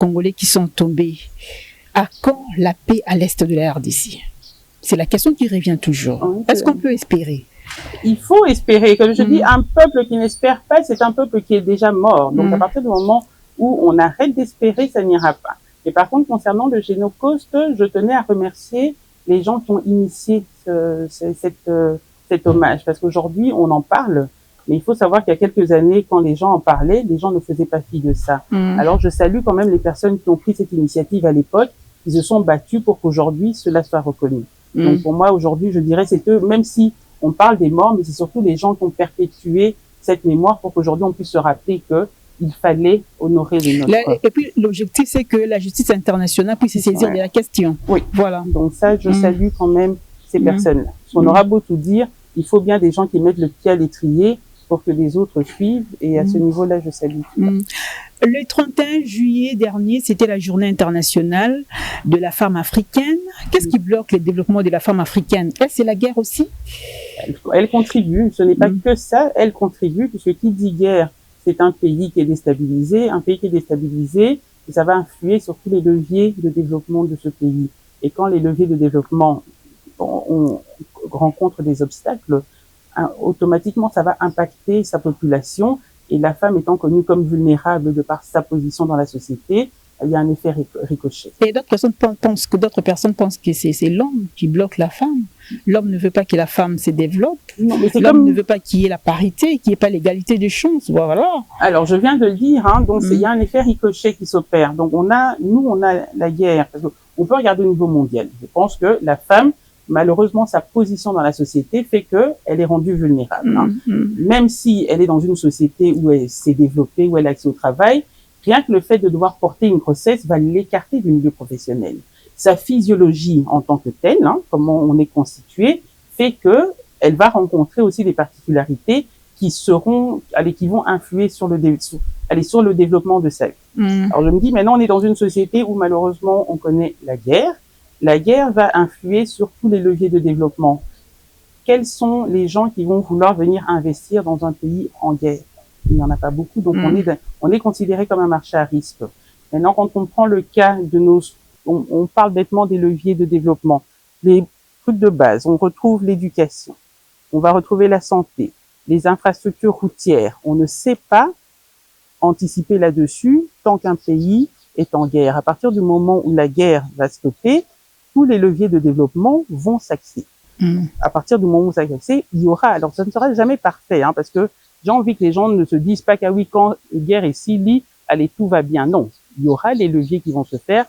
Congolais qui sont tombés. À quand la paix à l'est de la RDC? C'est la question qui revient toujours. Oui, Est-ce qu'on peut espérer? Il faut espérer. Comme je dis, un peuple qui n'espère pas, c'est un peuple qui est déjà mort. Donc, à partir du moment où on arrête d'espérer, ça n'ira pas. Et par contre, concernant le Génocost, je tenais à remercier les gens qui ont initié cet hommage. Parce qu'aujourd'hui, on en parle. Mais il faut savoir qu'il y a quelques années, quand les gens en parlaient, les gens ne faisaient pas fi de ça. Alors, je salue quand même les personnes qui ont pris cette initiative à l'époque, qui se sont battues pour qu'aujourd'hui, cela soit reconnu. Donc, pour moi, aujourd'hui, je dirais, c'est eux, même si on parle des morts, mais c'est surtout les gens qui ont perpétué cette mémoire pour qu'aujourd'hui, on puisse se rappeler qu'il fallait honorer les nôtres. Et puis, l'objectif, c'est que la justice internationale puisse se saisir de la question. Oui. Voilà. Donc ça, je salue quand même ces personnes-là. On aura beau tout dire, il faut bien des gens qui mettent le pied à l'étrier pour que les autres suivent. Et à ce niveau-là, je salue. Le 31 juillet dernier, c'était la journée internationale de la femme africaine. Qu'est-ce qui bloque le développement de la femme africaine? C'est la guerre aussi? Elle contribue. Ce n'est pas que ça. Elle contribue, puisque qui dit guerre, c'est un pays qui est déstabilisé. Un pays qui est déstabilisé, et ça va influer sur tous les leviers de développement de ce pays. Et quand les leviers de développement rencontrent des obstacles, automatiquement, ça va impacter sa population. Et la femme étant connue comme vulnérable de par sa position dans la société, il y a un effet ricochet. Et d'autres personnes pensent que c'est l'homme qui bloque la femme. L'homme ne veut pas que la femme se développe. L'homme ne veut pas qu'il y ait la parité, qu'il n'y ait pas l'égalité des chances. Voilà. Alors, je viens de le dire, donc il y a un effet ricochet qui s'opère. Donc, on a la guerre. Parce qu'on peut regarder au niveau mondial. Je pense que la femme, malheureusement, sa position dans la société fait qu'elle est rendue vulnérable. Même si elle est dans une société où elle s'est développée, où elle a accès au travail, rien que le fait de devoir porter une grossesse va l'écarter du milieu professionnel. Sa physiologie en tant que telle, comment on est constitué, fait qu'elle va rencontrer aussi des particularités qui vont influer sur le développement de sa vie. Alors je me dis, maintenant on est dans une société où malheureusement on connaît la guerre. La guerre va influer sur tous les leviers de développement. Quels sont les gens qui vont vouloir venir investir dans un pays en guerre? Il n'y en a pas beaucoup, donc on est considéré comme un marché à risque. Maintenant, quand on prend le cas on parle bêtement des leviers de développement. Les trucs de base, on retrouve l'éducation, on va retrouver la santé, les infrastructures routières. On ne sait pas anticiper là-dessus tant qu'un pays est en guerre. À partir du moment où la guerre va stopper, tous les leviers de développement vont s'axer. À partir du moment où ça va s'axer, il y aura, alors ça ne sera jamais parfait, parce que j'ai envie que les gens ne se disent pas qu'ah oui, quand la guerre est si allez, tout va bien. Non, il y aura les leviers qui vont se faire,